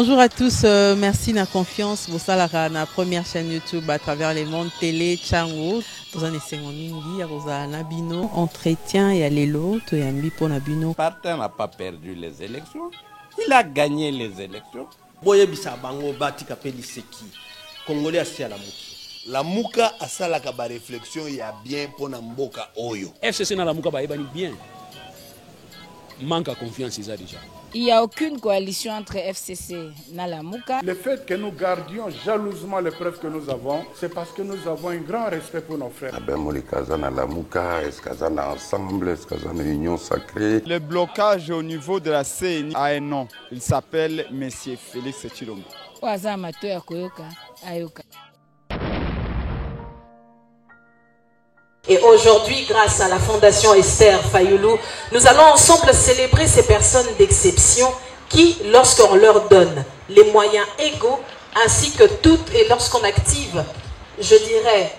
Bonjour à tous, merci de la confiance. Vous savez, la première chaîne YouTube à travers les mondes télé, Chango. Vous en essayez vous avez Nabino, entretien et allélo, tu es un pour Nabino. Partin n'a pas perdu les élections, il a gagné les élections. Boye bisabango bati kapeli seki. Congolais asi la muki. La muka asala ka ba réflexion ya bien pour na mboka oyo. FCC na la muka ba ebani bien. Manque à confiance ils a déjà. Il n'y a aucune coalition entre FCC et Nalamuka. Le fait que nous gardions jalousement les preuves que nous avons, c'est parce que nous avons un grand respect pour nos frères. Le blocage au niveau de la CNI a un nom. Il s'appelle M. Félix Tshilombo. Et aujourd'hui, grâce à la Fondation Esther Fayoulou, nous allons ensemble célébrer ces personnes d'exception qui, lorsqu'on leur donne les moyens égaux, ainsi que toutes, et lorsqu'on active, je dirais,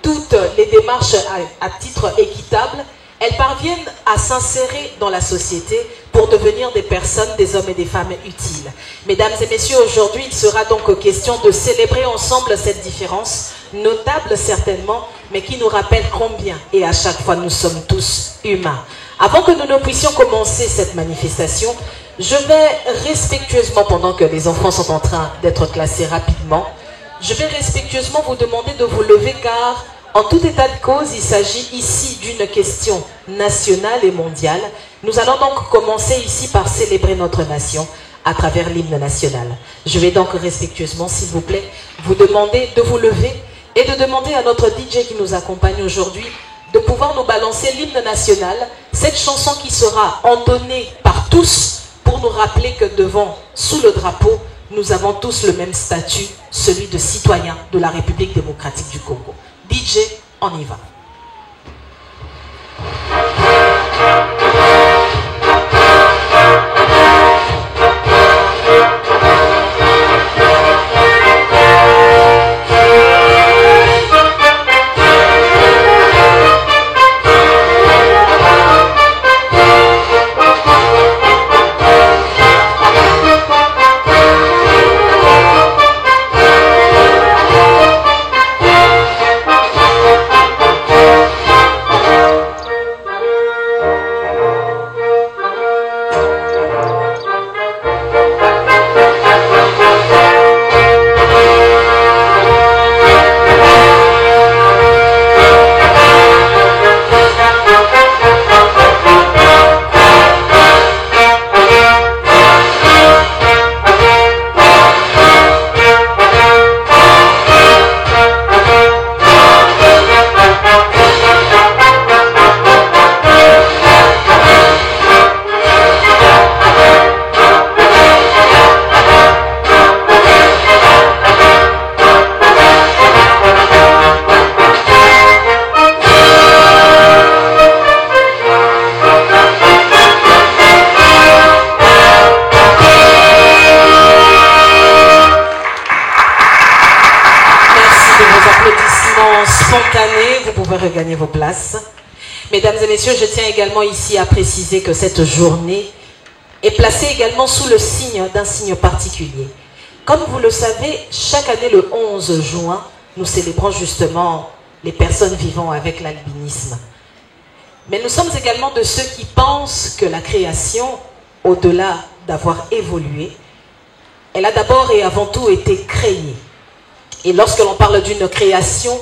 toutes les démarches à titre équitable, elles parviennent à s'insérer dans la société pour devenir des personnes, des hommes et des femmes utiles. Mesdames et messieurs, aujourd'hui, il sera donc question de célébrer ensemble cette différence, notable certainement, mais qui nous rappelle combien, et à chaque fois, nous sommes tous humains. Avant que nous ne puissions commencer cette manifestation, je vais respectueusement, pendant que les enfants sont en train d'être classés rapidement, je vais respectueusement vous demander de vous lever car, en tout état de cause, il s'agit ici d'une question nationale et mondiale. Nous allons donc commencer ici par célébrer notre nation à travers l'hymne national. Je vais donc respectueusement, s'il vous plaît, vous demander de vous lever et de demander à notre DJ qui nous accompagne aujourd'hui de pouvoir nous balancer l'hymne national, cette chanson qui sera entonnée par tous pour nous rappeler que devant, sous le drapeau, nous avons tous le même statut, celui de citoyen de la République démocratique du Congo. DJ, on y va. Regagner vos places. Mesdames et messieurs, je tiens également ici à préciser que cette journée est placée également sous le signe d'un signe particulier. Comme vous le savez, chaque année le 11 juin, nous célébrons justement les personnes vivant avec l'albinisme. Mais nous sommes également de ceux qui pensent que la création, au-delà d'avoir évolué, elle a d'abord et avant tout été créée. Et lorsque l'on parle d'une création,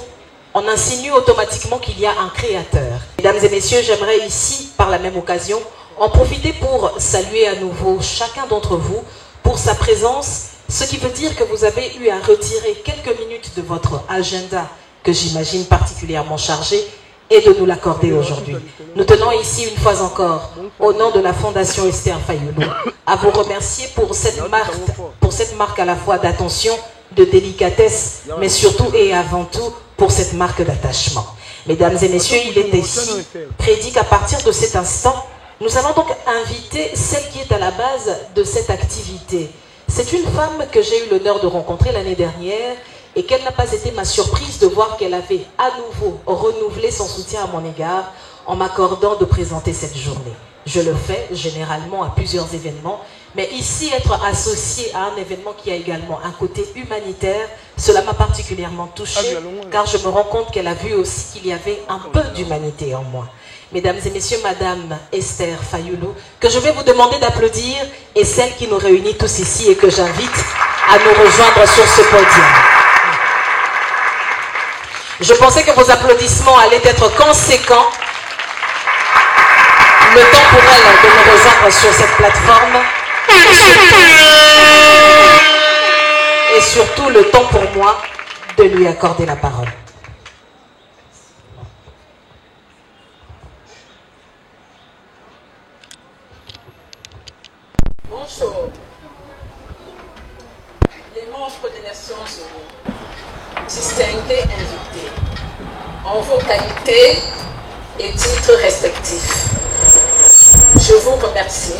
on insinue automatiquement qu'il y a un créateur. Mesdames et messieurs, j'aimerais ici, par la même occasion, en profiter pour saluer à nouveau chacun d'entre vous pour sa présence, ce qui veut dire que vous avez eu à retirer quelques minutes de votre agenda, que j'imagine particulièrement chargé, et de nous l'accorder aujourd'hui. Nous tenons ici une fois encore, au nom de la Fondation Esther Fayoulou, à vous remercier pour cette marque à la fois d'attention, de délicatesse, mais surtout et avant tout pour cette marque d'attachement. Mesdames et messieurs, il est ici prédit qu'à partir de cet instant, nous allons donc inviter celle qui est à la base de cette activité. C'est une femme que j'ai eu l'honneur de rencontrer l'année dernière et quelle n'a pas été ma surprise de voir qu'elle avait à nouveau renouvelé son soutien à mon égard en m'accordant de présenter cette journée. Je le fais généralement à plusieurs événements, Mais ici, être associé à un événement qui a également un côté humanitaire, cela m'a particulièrement touchée, car je me rends compte qu'elle a vu aussi qu'il y avait un peu d'humanité en moi. Mesdames et messieurs, Madame Esther Fayoulou, que je vais vous demander d'applaudir, et celle qui nous réunit tous ici et que j'invite à nous rejoindre sur ce podium. Je pensais que vos applaudissements allaient être conséquents. Le temps pour elle de nous rejoindre sur cette plateforme. Et surtout le temps pour moi de lui accorder la parole. Bonjour. Les membres des Nations Unies, distingués invités, en vos qualités et titres respectifs, je vous remercie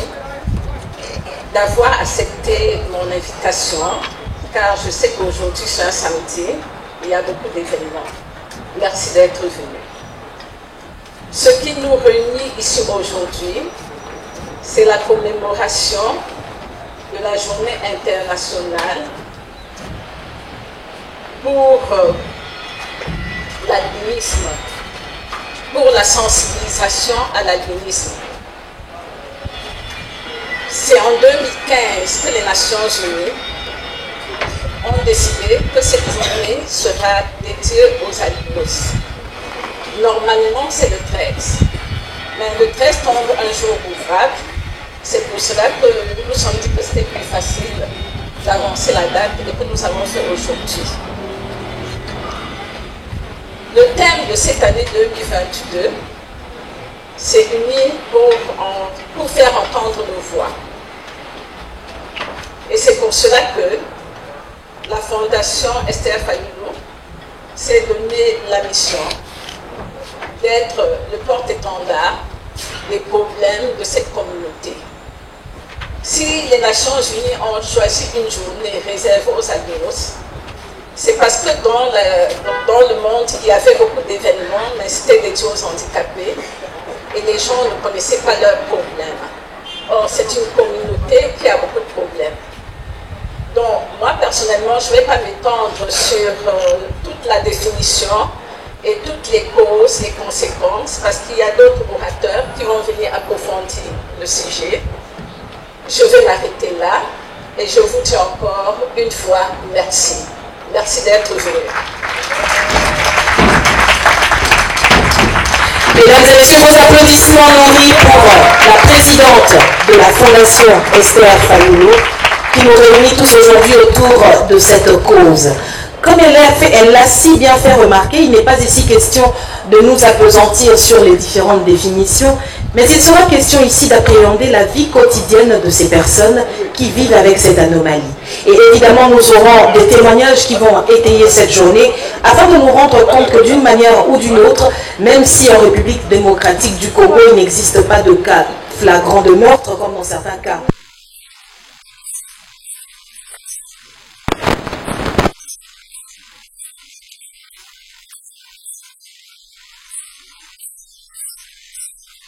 d'avoir accepté mon invitation, car je sais qu'aujourd'hui c'est un samedi, il y a beaucoup d'événements. Merci d'être venu. Ce qui nous réunit ici aujourd'hui, c'est la commémoration de la journée internationale pour l'albinisme, pour la sensibilisation à l'albinisme. C'est en 2015 que les Nations Unies ont décidé que cette journée sera dédiée aux albinos. Normalement, c'est le 13. Mais le 13 tombe un jour ouvrable. C'est pour cela que nous nous sommes dit que c'était plus facile d'avancer la date et que nous avons fait aujourd'hui. Le thème de cette année 2022, c'est uni pour faire entendre nos voix. Et c'est pour cela que la Fondation Esther Fayoulou s'est donné la mission d'être le porte-étendard des problèmes de cette communauté. Si les Nations Unies ont choisi une journée réservée aux albinos, c'est parce que dans le monde, il y avait beaucoup d'événements, mais c'était dédié aux handicapés et les gens ne connaissaient pas leurs problèmes. Or, c'est une communauté qui a beaucoup de problèmes. Donc, moi, personnellement, je ne vais pas m'étendre sur toute la définition et toutes les causes et conséquences, parce qu'il y a d'autres orateurs qui vont venir approfondir le sujet. Je vais m'arrêter là et je vous dis encore une fois merci. Merci d'être venu. Mesdames et messieurs, vos applaudissements nourris pour la présidente de la Fondation Esther Fayoulou, qui nous réunit tous aujourd'hui autour de cette cause. Comme elle l'a si bien fait remarquer, il n'est pas ici question de nous appesantir sur les différentes définitions, mais il sera question ici d'appréhender la vie quotidienne de ces personnes qui vivent avec cette anomalie. Et évidemment, nous aurons des témoignages qui vont étayer cette journée afin de nous rendre compte que d'une manière ou d'une autre, même si en République démocratique du Congo, il n'existe pas de cas flagrants de meurtre comme dans certains cas.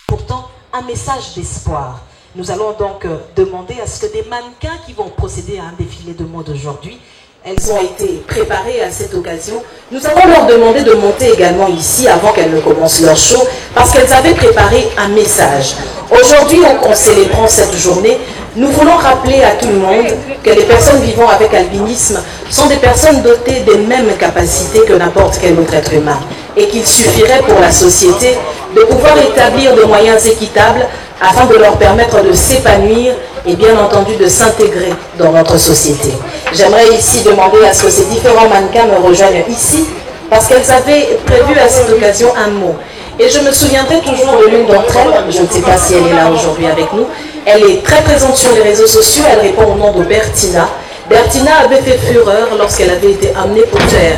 Pourtant, un message d'espoir. Nous allons donc demander à ce que des mannequins qui vont procéder à un défilé de mode aujourd'hui, elles ont été préparées à cette occasion. Nous allons leur demander de monter également ici avant qu'elles ne commencent leur show, parce qu'elles avaient préparé un message. Aujourd'hui, en célébrant cette journée, nous voulons rappeler à tout le monde que les personnes vivant avec albinisme sont des personnes dotées des mêmes capacités que n'importe quel autre être humain, et qu'il suffirait pour la société de pouvoir établir des moyens équitables afin de leur permettre de s'épanouir et bien entendu de s'intégrer dans notre société. J'aimerais ici demander à ce que ces différents mannequins me rejoignent ici, parce qu'elles avaient prévu à cette occasion un mot. Et je me souviendrai toujours de l'une d'entre elles, je ne sais pas si elle est là aujourd'hui avec nous, elle est très présente sur les réseaux sociaux, elle répond au nom de Bertina. Bertina avait fait fureur lorsqu'elle avait été amenée pour faire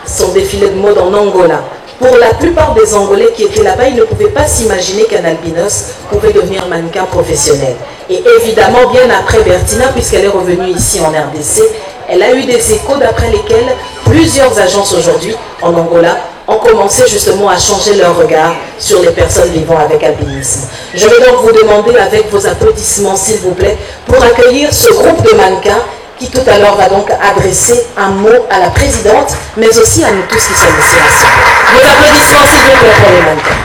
son défilé de mode en Angola. Pour la plupart des Angolais qui étaient là-bas, ils ne pouvaient pas s'imaginer qu'un albinos pouvait devenir mannequin professionnel. Et évidemment, bien après Bertina, puisqu'elle est revenue ici en RDC, elle a eu des échos d'après lesquels plusieurs agences aujourd'hui en Angola ont commencé justement à changer leur regard sur les personnes vivant avec albinisme. Je vais donc vous demander avec vos applaudissements, s'il vous plaît, pour accueillir ce groupe de mannequins qui tout à l'heure va donc adresser un mot à la présidente, mais aussi à nous tous qui sommes ici ensemble. Vos applaudissements, s'il vous plaît, pour les mannequins.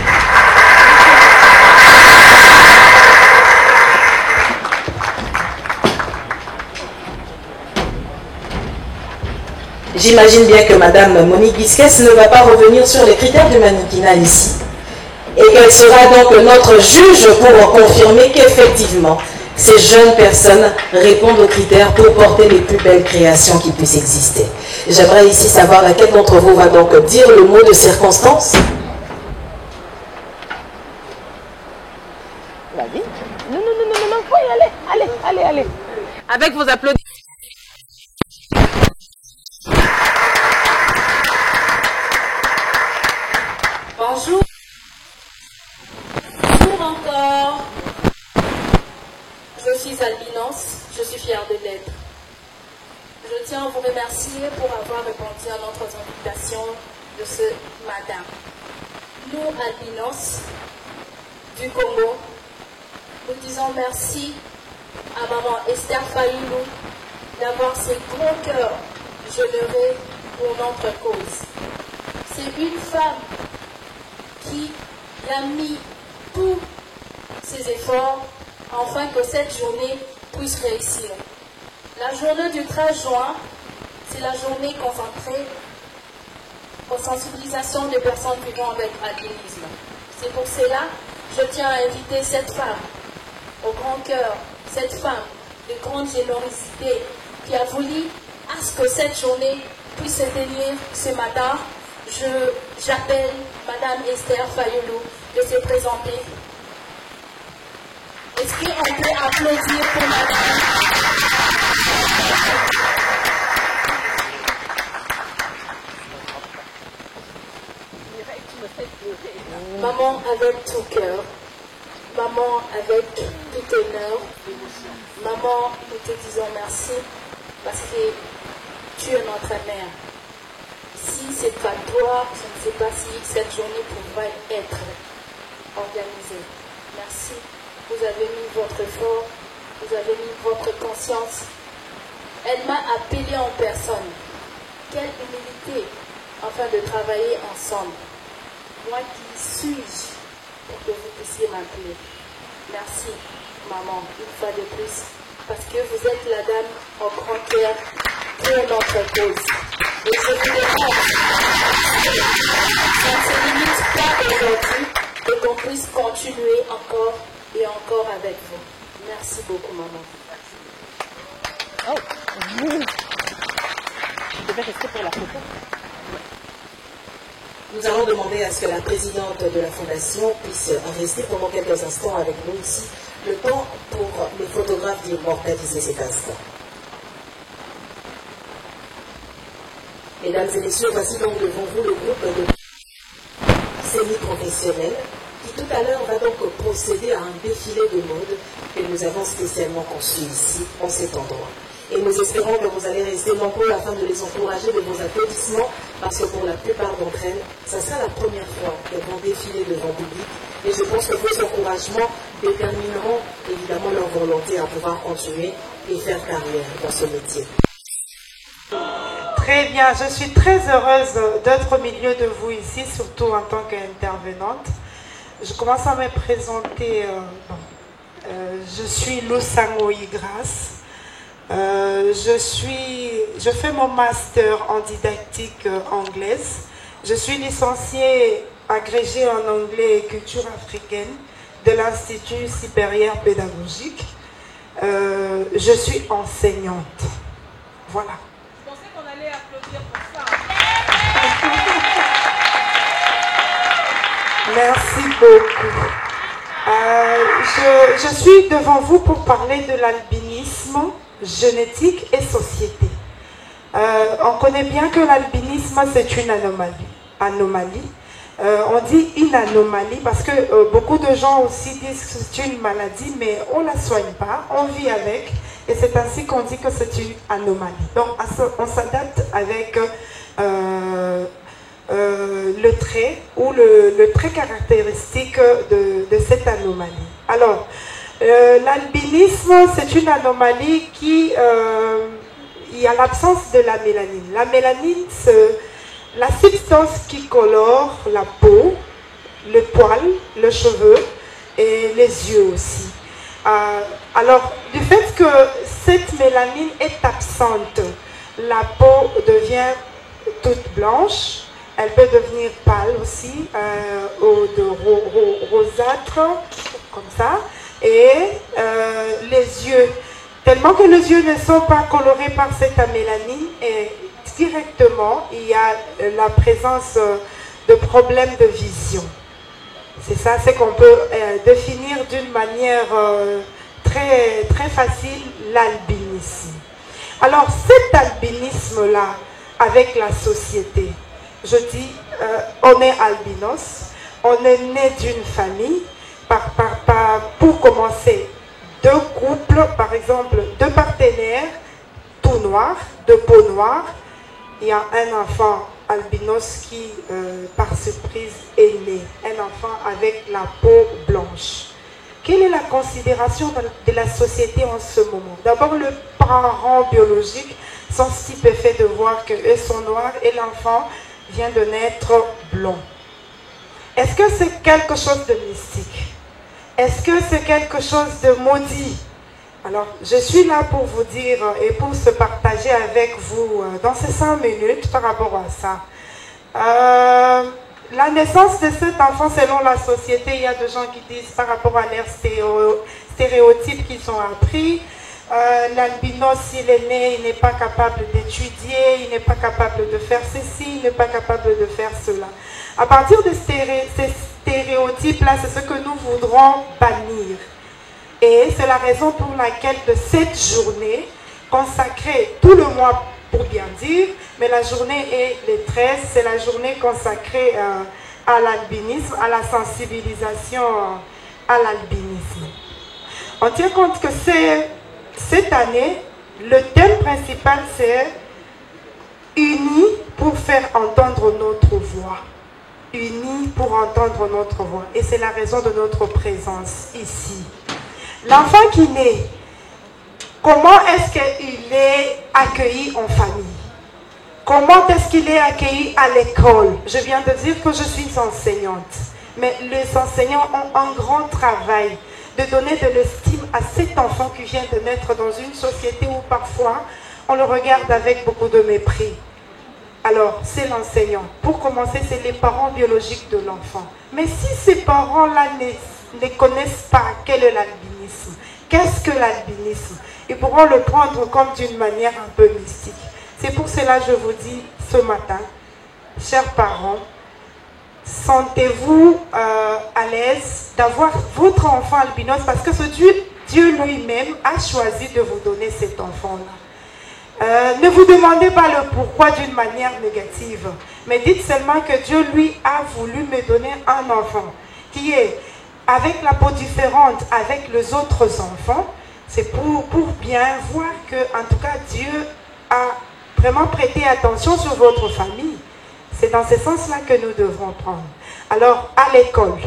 J'imagine bien que Madame Monique Guisquès ne va pas revenir sur les critères du mannequinat ici. Et qu'elle sera donc notre juge pour confirmer qu'effectivement, ces jeunes personnes répondent aux critères pour porter les plus belles créations qui puissent exister. J'aimerais ici savoir laquelle d'entre vous va donc dire le mot de circonstance. Vas-y. Non, faut y aller. Allez. Avec vos applaudissements. Bonjour. Bonjour encore. Je suis albinos, je suis fière de l'être. Je tiens à vous remercier pour avoir répondu à notre invitation de ce matin. Nous, albinos du Congo, nous disons merci à maman Esther Fayoulou d'avoir ce gros cœur généreux pour notre cause. C'est une femme qui a mis tous ses efforts afin que cette journée puisse réussir. La journée du 13 juin, c'est la journée consacrée aux sensibilisations des personnes vivant avec albinisme. C'est pour cela que je tiens à inviter cette femme au grand cœur, cette femme de grande générosité qui a voulu à ce que cette journée puisse se tenir ce matin. J'appelle Madame Esther Fayoulou de se présenter. Est-ce qu'on peut applaudir pour Madame? Maman avec tout cœur, maman avec tout honneur, maman, nous te disons merci parce que tu es notre mère. Si c'est pas toi, je ne sais pas si cette journée pourrait être organisée. Merci. Vous avez mis votre effort, vous avez mis votre conscience. Elle m'a appelé en personne. Quelle humilité afin de travailler ensemble. Moi, qui suis-je pour que vous puissiez m'appeler? Merci, maman, une fois de plus, parce que vous êtes la dame au grand cœur pour notre cause. Et je vous demande, ça ne se limite pas aujourd'hui, et qu'on puisse continuer encore et encore avec vous. Merci beaucoup, maman. Oh, je devais rester pour la photo. Nous allons demander à ce que la présidente de la Fondation puisse rester pendant quelques instants avec nous ici, le temps pour les photographes d'immortaliser cet instant. Mesdames et messieurs, voici donc devant vous le groupe de semi-professionnels qui tout à l'heure va donc procéder à un défilé de mode que nous avons spécialement conçu ici, en cet endroit. Et nous espérons que vous allez rester nombreux afin de les encourager de vos applaudissements, parce que pour la plupart d'entre elles, ça sera la première fois qu'elles vont défiler devant le public. Et je pense que vos encouragements détermineront évidemment leur volonté à pouvoir continuer et faire carrière dans ce métier. Très bien, je suis très heureuse d'être au milieu de vous ici, surtout en tant qu'intervenante. Je commence à me présenter. Je suis Lusango Igras. Je fais mon master en didactique anglaise. Je suis licenciée agrégée en anglais et culture africaine de l'Institut supérieur pédagogique. Je suis enseignante. Voilà. Je pensais qu'on allait applaudir pour ça. Merci beaucoup. Je suis devant vous pour parler de l'albinisme génétique et société. On connaît bien que l'albinisme, c'est une anomalie. On dit une anomalie parce que beaucoup de gens aussi disent que c'est une maladie, mais on ne la soigne pas, on vit avec, et c'est ainsi qu'on dit que c'est une anomalie. Donc on s'adapte avec le le trait ou le trait caractéristique de cette anomalie. Alors, l'albinisme, c'est une anomalie qui... il y a l'absence de la mélanine. La mélanine, c'est la substance qui colore la peau, le poil, le cheveu et les yeux aussi. Alors, du fait que cette mélanine est absente, la peau devient toute blanche, elle peut devenir pâle aussi, rosâtre, comme ça, et les yeux, tellement que les yeux ne sont pas colorés par cette mélanine, et directement, il y a la présence de problèmes de vision. C'est ça, c'est qu'on peut définir d'une manière très, très facile l'albinisme. Alors, cet albinisme-là, avec la société, je dis, on est albinos, on est né d'une famille, pour commencer, deux couples, par exemple, deux partenaires, tout noirs, de peau noire, il y a un enfant albinos qui, par surprise, est né, un enfant avec la peau blanche. Quelle est la considération de la société en ce moment? D'abord, les parents biologiques sont stupéfaits de voir qu'eux sont noirs et l'enfant vient de naître blond. Est-ce que c'est quelque chose de mystique? Est-ce que c'est quelque chose de maudit? Alors, je suis là pour vous dire et pour se partager avec vous dans ces 5 minutes par rapport à ça. La naissance de cet enfant, selon la société, il y a des gens qui disent par rapport à leurs stéréotypes qu'ils ont appris, l'albinos, s'il est né, il n'est pas capable d'étudier, il n'est pas capable de faire ceci, il n'est pas capable de faire cela. À partir de ces stéréotypes-là, c'est ce que nous voudrons bannir. Et c'est la raison pour laquelle de cette journée, consacrée tout le mois pour bien dire, mais la journée est le 13, c'est la journée consacrée à l'albinisme, à la sensibilisation à l'albinisme. On tient compte que cette année, le thème principal c'est unis pour faire entendre notre voix. Unis pour entendre notre voix. Et c'est la raison de notre présence ici. L'enfant qui naît, comment est-ce qu'il est accueilli en famille? Comment est-ce qu'il est accueilli à l'école? Je viens de dire que je suis enseignante. Mais les enseignants ont un grand travail de donner de l'estime à cet enfant qui vient de naître dans une société où parfois on le regarde avec beaucoup de mépris. Alors, c'est l'enseignant. Pour commencer, c'est les parents biologiques de l'enfant. Mais si ces parents-là ne connaissent pas quel est l'albinisme, qu'est-ce que l'albinisme, ils pourront le prendre comme d'une manière un peu mystique. C'est pour cela que je vous dis ce matin, chers parents, sentez-vous à l'aise d'avoir votre enfant albinos parce que ce Dieu lui-même a choisi de vous donner cet enfant-là. Ne vous demandez pas le pourquoi d'une manière négative, mais dites seulement que Dieu lui a voulu me donner un enfant qui est avec la peau différente avec les autres enfants. C'est pour bien voir que, en tout cas, Dieu a vraiment prêté attention sur votre famille. C'est dans ce sens-là que nous devrons prendre. Alors, à l'école,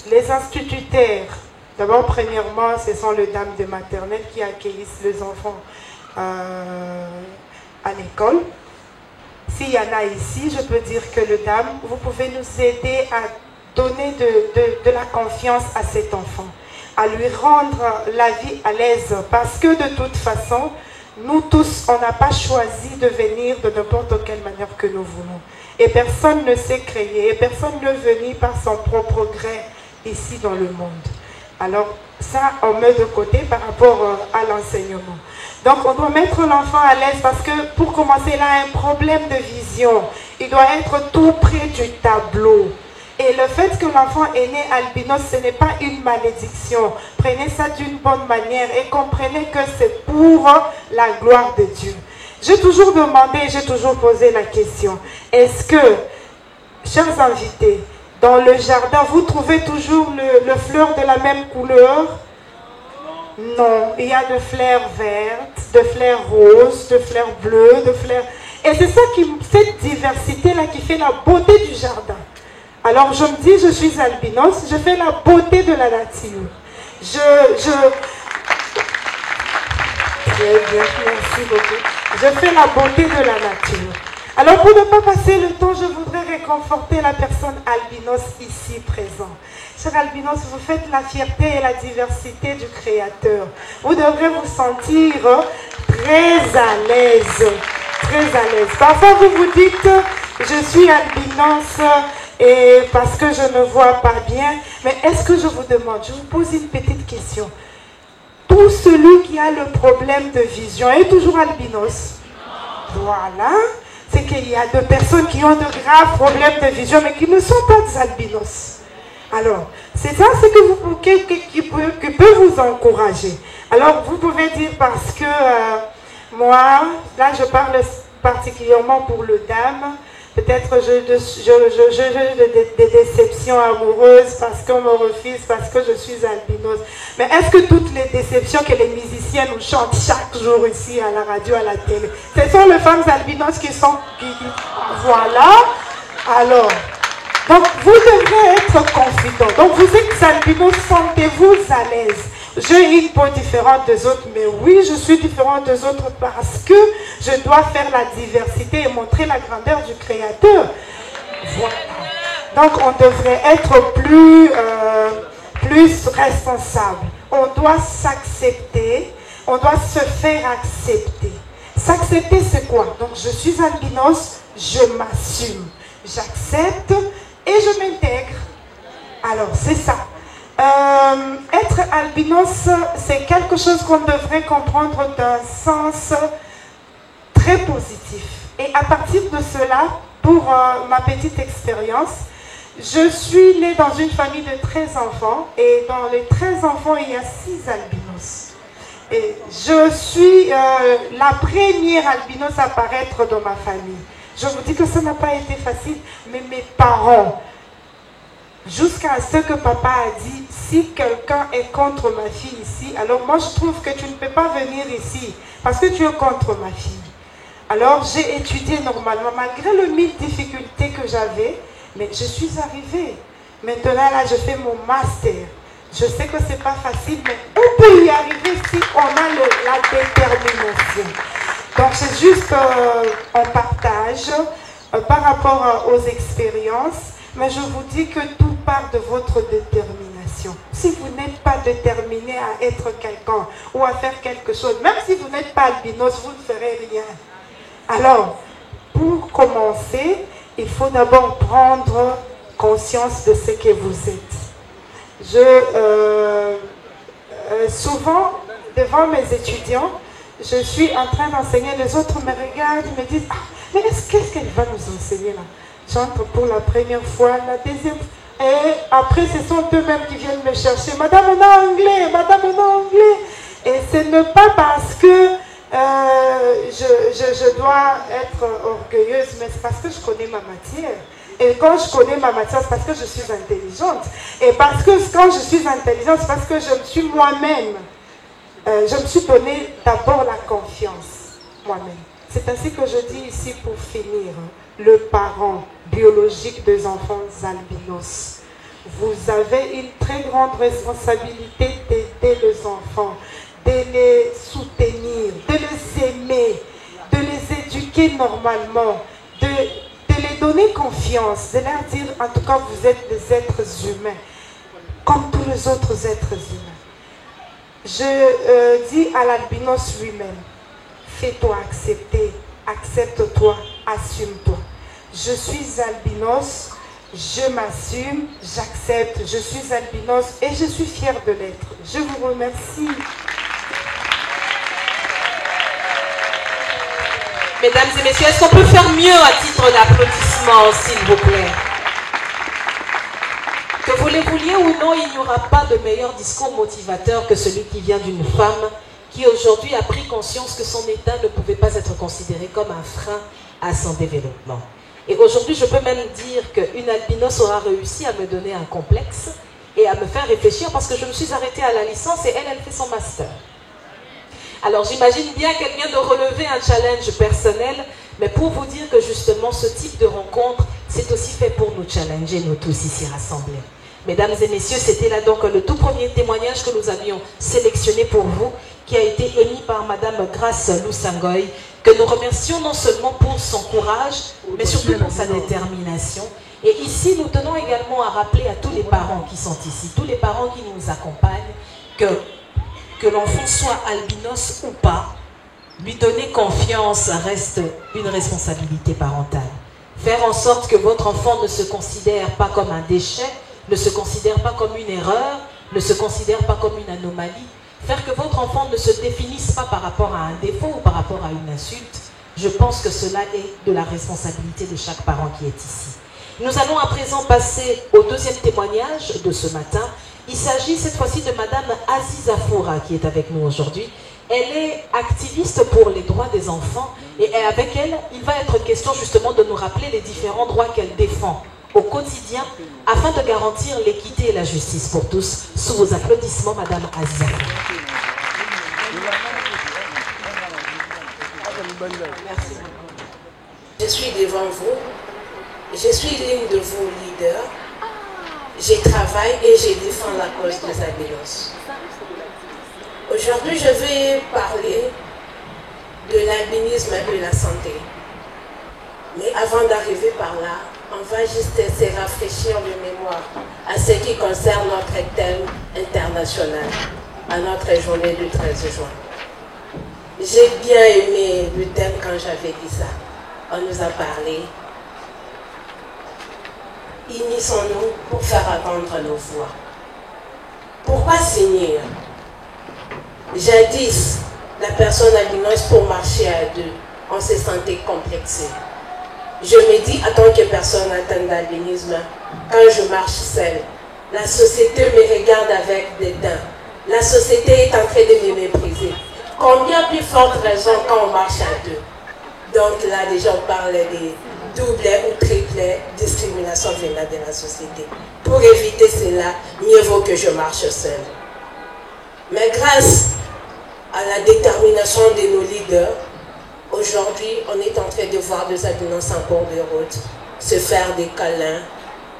les instituteurs, d'abord, premièrement, ce sont les dames de maternelle qui accueillent les enfants à l'école. S'il y en a ici, je peux dire que les dames, vous pouvez nous aider à donner de la confiance à cet enfant, à lui rendre la vie à l'aise, parce que de toute façon, nous tous, on n'a pas choisi de venir de n'importe quelle manière que nous voulons. Et personne ne s'est créé, et personne ne venait par son propre gré ici dans le monde. Alors, ça, on met de côté par rapport à l'enseignement. Donc, on doit mettre l'enfant à l'aise parce que, pour commencer, il a un problème de vision. Il doit être tout près du tableau. Et le fait que l'enfant est né albinos, ce n'est pas une malédiction. Prenez ça d'une bonne manière et comprenez que c'est pour la gloire de Dieu. J'ai toujours demandé, j'ai toujours posé la question. Est-ce que, chers invités, dans le jardin, vous trouvez toujours le fleur de la même couleur? Non, il y a de fleurs vertes, de fleurs roses, de fleurs bleues, de fleurs... Et c'est ça cette diversité-là qui fait la beauté du jardin. Alors je me dis, je suis albinos, je fais la beauté de la nature. Très bien, merci beaucoup. Je fais la beauté de la nature. Alors pour ne pas passer le temps, je voudrais réconforter la personne albinos ici présent. Cher albinos, vous faites la fierté et la diversité du Créateur. Vous devrez vous sentir très à l'aise. Très à l'aise. Parfois vous vous dites, je suis albinos et parce que je ne vois pas bien. Mais est-ce que je vous demande, je vous pose une petite question. Tout celui qui a le problème de vision est toujours albinos. Voilà. C'est qu'il y a des personnes qui ont de graves problèmes de vision, mais qui ne sont pas des albinos. Alors, c'est ça ce qui peut vous encourager. Alors, vous pouvez dire parce que moi, là je parle particulièrement pour le dame, peut-être j'ai des déceptions amoureuses parce qu'on me refuse, parce que je suis albinos. Mais est-ce que toutes les déceptions que les musiciens nous chantent chaque jour ici à la radio, à la télé, ce sont les femmes albinos qui sont... Voilà. Alors, donc vous devrez être confident. Donc vous êtes albinos, sentez-vous à l'aise. J'ai une peau différente des autres, mais oui, je suis différente des autres parce que je dois faire la diversité et montrer la grandeur du Créateur. Voilà. Donc on devrait être plus responsable. On doit s'accepter, on doit se faire accepter. S'accepter, c'est quoi? Donc je suis albinos, je m'assume, j'accepte et je m'intègre. Alors c'est ça. Être albinos, c'est quelque chose qu'on devrait comprendre d'un sens très positif. Et à partir de cela, pour ma petite expérience, je suis née dans une famille de 13 enfants. Et dans les 13 enfants, il y a 6 albinos. Et je suis la première albinos à apparaître dans ma famille. Je vous dis que ça n'a pas été facile, mais mes parents... Jusqu'à ce que papa a dit, si quelqu'un est contre ma fille ici, alors moi je trouve que tu ne peux pas venir ici, parce que tu es contre ma fille. Alors j'ai étudié normalement, malgré le mille difficultés que j'avais, mais je suis arrivée. Maintenant là, je fais mon master. Je sais que ce n'est pas facile, mais on peut y arriver si on a la détermination. Donc c'est juste un partage par rapport aux expériences. Mais je vous dis que tout part de votre détermination. Si vous n'êtes pas déterminé à être quelqu'un ou à faire quelque chose, même si vous n'êtes pas albinos, vous ne ferez rien. Alors, pour commencer, il faut d'abord prendre conscience de ce que vous êtes. Souvent, devant mes étudiants, je suis en train d'enseigner, les autres me regardent, me disent, ah, mais qu'est-ce qu'elle va nous enseigner là? J'entre pour la première fois, la deuxième, et après ce sont eux-mêmes qui viennent me chercher. Madame, on a anglais, madame, on a anglais. Et ce n'est pas parce que je dois être orgueilleuse, mais c'est parce que je connais ma matière. Et quand je connais ma matière, c'est parce que je suis intelligente. Et parce que quand je suis intelligente, c'est parce que je me suis moi-même, je me suis donné d'abord la confiance, moi-même. C'est ainsi que je dis ici pour finir, le parent biologique des enfants albinos. Vous avez une très grande responsabilité d'aider les enfants, de les soutenir, de les aimer, de les éduquer normalement, de les donner confiance, de leur dire en tout cas vous êtes des êtres humains, comme tous les autres êtres humains. Je dis à l'albinos lui-même, fais-toi accepter, accepte-toi, assume-toi. Je suis albinos, je m'assume, j'accepte, je suis albinos et je suis fière de l'être. Je vous remercie. Mesdames et messieurs, est-ce qu'on peut faire mieux à titre d'applaudissement, s'il vous plaît? Que vous le vouliez ou non, il n'y aura pas de meilleur discours motivateur que celui qui vient d'une femme qui aujourd'hui a pris conscience que son état ne pouvait pas être considéré comme un frein à son développement. Et aujourd'hui, je peux même dire qu'une albinos aura réussi à me donner un complexe et à me faire réfléchir parce que je me suis arrêtée à la licence et elle fait son master. Alors j'imagine bien qu'elle vient de relever un challenge personnel, mais pour vous dire que justement ce type de rencontre, c'est aussi fait pour nous challenger, nous tous ici rassemblés. Mesdames et messieurs, c'était là donc le tout premier témoignage que nous avions sélectionné pour vous, qui a été émis par Madame Grace Lusangoy, que nous remercions non seulement pour son courage, mais surtout pour sa détermination. Et ici, nous tenons également à rappeler à tous les parents qui sont ici, tous les parents qui nous accompagnent, que l'enfant soit albinos ou pas, lui donner confiance reste une responsabilité parentale. Faire en sorte que votre enfant ne se considère pas comme un déchet, ne se considère pas comme une erreur, ne se considère pas comme une anomalie. Faire que votre enfant ne se définisse pas par rapport à un défaut ou par rapport à une insulte, je pense que cela est de la responsabilité de chaque parent qui est ici. Nous allons à présent passer au deuxième témoignage de ce matin. Il s'agit cette fois-ci de Madame Aziza Foura qui est avec nous aujourd'hui. Elle est activiste pour les droits des enfants et avec elle, il va être question justement de nous rappeler les différents droits qu'elle défend au quotidien afin de garantir l'équité et la justice pour tous. Sous vos applaudissements, Madame Aziza Foura. Merci. Je suis devant vous. Je suis l'une de vos leaders. Je travaille et je défends la cause des albinos. Aujourd'hui, je vais parler de l'albinisme et de la santé. Mais avant d'arriver par là, on va juste se rafraîchir de mémoire à ce qui concerne notre thème international, à notre journée du 13 juin. J'ai bien aimé le thème quand j'avais dit ça. On nous a parlé. Unissons-nous pour faire entendre nos voix. Pourquoi s'unir? Jadis, la personne albinos pour marcher à deux, on se sentait complexé. Je me dis, en tant que personne atteinte d'albinisme, quand je marche seule, la société me regarde avec dédain. La société est en train de me mépriser. Combien plus forte raison quand on marche à deux? Donc là, déjà, on parle de double ou triple discrimination venant de la société. Pour éviter cela, mieux vaut que je marche seule. Mais grâce à la détermination de nos leaders, aujourd'hui, on est en train de voir des albinos en cours de route, se faire des câlins,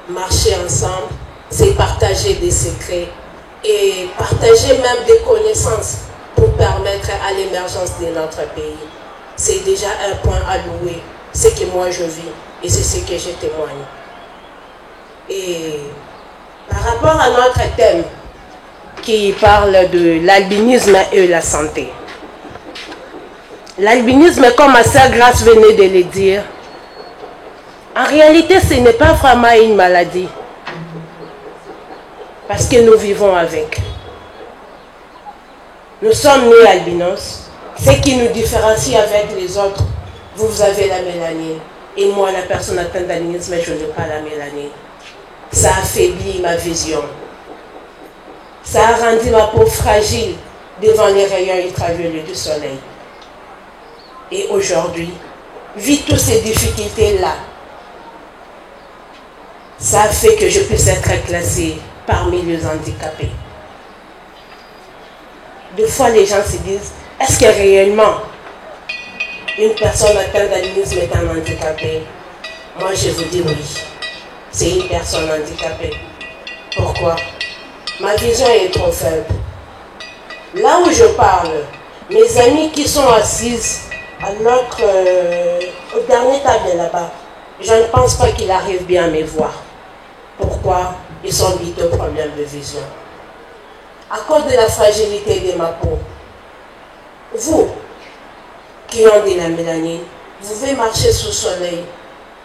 marcher ensemble, se partager des secrets et partager même des connaissances pour permettre à l'émergence de notre pays. C'est déjà un point à louer, ce que moi je vis et c'est ce que je témoigne. Et par rapport à notre thème qui parle de l'albinisme et la santé. L'albinisme, comme ma sœur Grace venait de le dire, en réalité ce n'est pas vraiment une maladie parce que nous vivons avec. Nous sommes nés albinos. Ce qui nous différencie avec les autres, vous avez la mélanine. Et moi, la personne atteinte d'albinisme, je n'ai pas la mélanine. Ça affaiblit ma vision. Ça a rendu ma peau fragile devant les rayons ultraviolets du soleil. Et aujourd'hui, vu toutes ces difficultés-là, ça a fait que je puisse être classée parmi les handicapés. Des fois, les gens se disent, est-ce que réellement une personne atteinte d'albinisme est un handicapé? Moi, je vous dis oui. C'est une personne handicapée. Pourquoi? Ma vision est trop faible. Là où je parle, mes amis qui sont assises à au dernier table là-bas, je ne pense pas qu'ils arrivent bien à me voir. Pourquoi? Ils sont vite au problème de vision. À cause de la fragilité de ma peau. Vous, qui ont de la mélanine, vous pouvez marcher sous le soleil.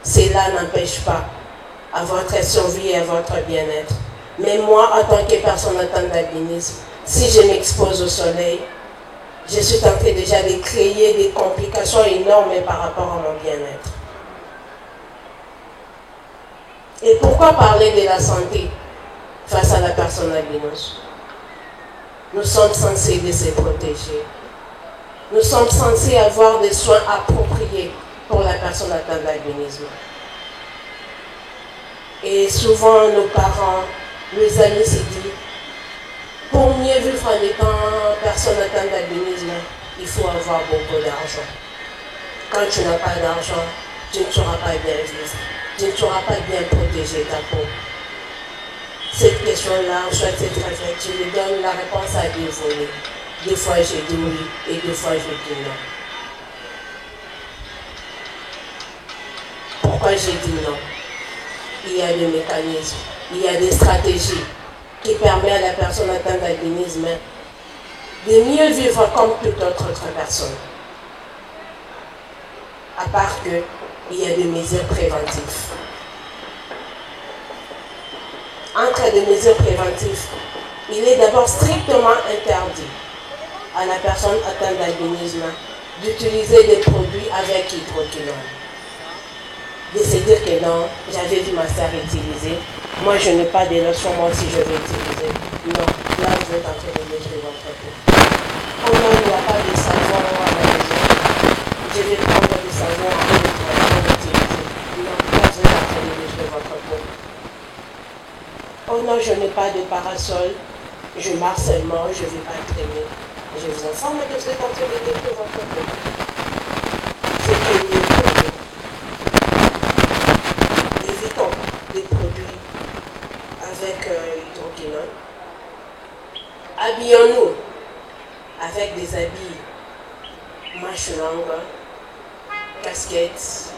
Cela n'empêche pas à votre survie et à votre bien-être. Mais moi, en tant que personne atteinte d'albinisme, si je m'expose au soleil, je suis en train déjà de créer des complications énormes par rapport à mon bien-être. Et pourquoi parler de la santé face à la personne albinos? Nous sommes censés se protéger. Nous sommes censés avoir des soins appropriés pour la personne atteinte d'albinisme. Et souvent, nos parents, les amis se disent, pour mieux vivre en étant personne atteinte d'albinisme, il faut avoir beaucoup d'argent. Quand tu n'as pas d'argent, tu ne sauras pas bien vivre. Tu ne sauras pas bien protéger ta peau. Cette question-là, soit c'est très facile, je lui donne la réponse à deux volets. Des fois j'ai dit oui et des fois je dis non. Pourquoi j'ai dit non? Il y a des mécanismes, il y a des stratégies qui permettent à la personne atteinte d'albinisme de mieux vivre comme toute autre personne. À part qu'il y a des mesures préventives. Entre les mesures préventives, il est d'abord strictement interdit à la personne atteinte d'albinisme d'utiliser des produits avec hydroquinone. De se dire que non, j'avais vu ma sœur utiliser, moi je n'ai pas de lotion, moi aussi je vais utiliser. Non, là vous êtes en train de détruire votre peau. Oh non, il n'y a pas de savon à la maison, je vais prendre du savon avec le pour l'utiliser. Non, là vous êtes en train de détruire votre peau. Oh non, je n'ai pas de parasol, je marche seulement, je ne vais pas traîner. Je vous informe que vous êtes en train de détruire votre peau. C'est que mieux pour vous. Évitons des produits avec hydroquinone. Habillons-nous avec des habits manches longues, casquettes,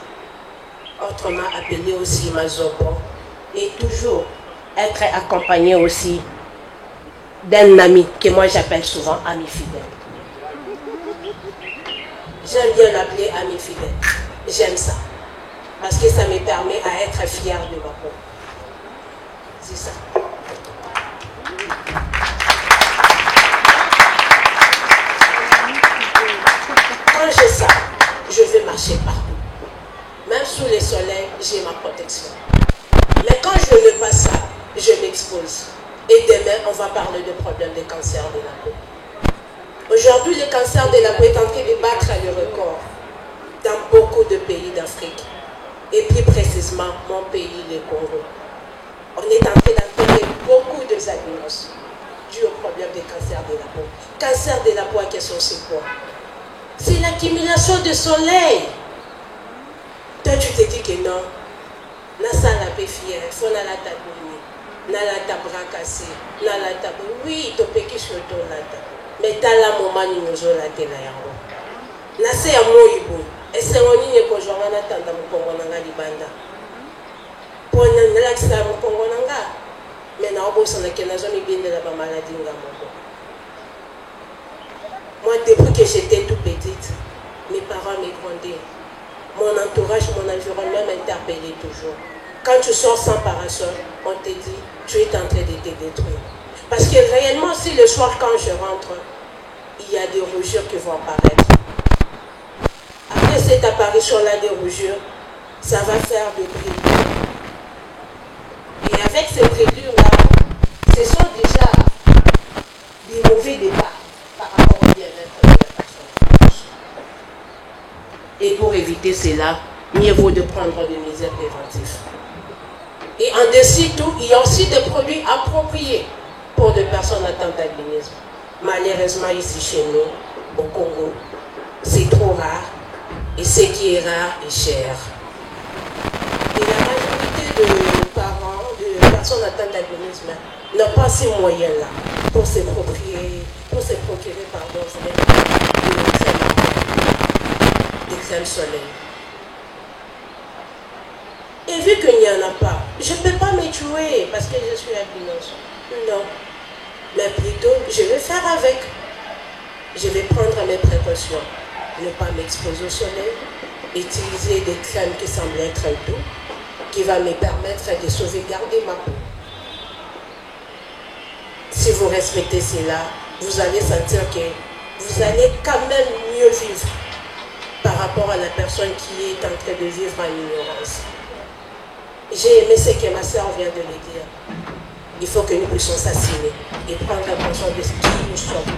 autrement appelés aussi mazopo, et toujours être accompagné aussi d'un ami que moi j'appelle souvent ami fidèle. J'aime bien l'appeler ami fidèle. J'aime ça. Parce que ça me permet à être fier de ma peau. C'est ça. Quand j'ai ça, je vais marcher partout. Même sous le soleil, j'ai ma protection. Mais quand je n'ai pas ça, je m'expose. Et demain, on va parler de problème de cancer de la peau. Aujourd'hui, le cancer de la peau est en train de battre le record dans beaucoup de pays d'Afrique. Et plus précisément, mon pays, le Congo. On est en train d'enterrer beaucoup de albinos dû au problème de cancer de la peau. Cancer de la peau, à question c'est quoi? C'est l'accumulation de soleil. Toi, tu te dis que non. La salle a fait fière, il faut la tabouille. La tabra cassée, la tabouille. Oui, tu peux que sur ton lata. Mais t'as la moment où nous avons la télé. La c'est à moi, et c'est on y est que je vais attendre mon Congo nanga libanda. Pour un relaxer mon Congo nanga. Mais na obosa na kena zone bien de la maladie ngamoko. Moi, depuis que j'étais tout petite, mes parents m'égrandaient. Mon entourage, mon environnement m'interpellait toujours. Quand tu sors sans parasol, on te dit, tu es en train de te détruire. Parce que réellement, si le soir, quand je rentre, il y a des rougures qui vont apparaître. Après cette apparition-là des rougures, ça va faire des brillures. Et avec ces brillures-là, ce sont déjà des mauvais départs par rapport au bien-être de la personne. Et pour éviter cela, mieux vaut de prendre des mesures préventives. Et en dessus tout, il y a aussi des produits appropriés pour des personnes atteintes d'albinisme. Malheureusement, ici chez nous, au Congo, c'est trop rare. Et ce qui est rare est cher. Et la majorité de parents, de personnes atteintes d'albinisme, n'ont pas ces moyens-là pour se procurer, des crèmes solaires. Et vu qu'il n'y en a pas, je ne peux pas me tuer parce que je suis albinos. Non. Mais plutôt, je vais faire avec. Je vais prendre mes précautions. Ne pas m'exposer au soleil. Utiliser des crèmes qui semblent être doux, qui va me permettre de sauvegarder ma peau. Si vous respectez cela, vous allez sentir que vous allez quand même mieux vivre par rapport à la personne qui est en train de vivre en ignorance. J'ai aimé ce que ma soeur vient de le dire. Il faut que nous puissions s'assumer et prendre conscience de ce qui nous sommes.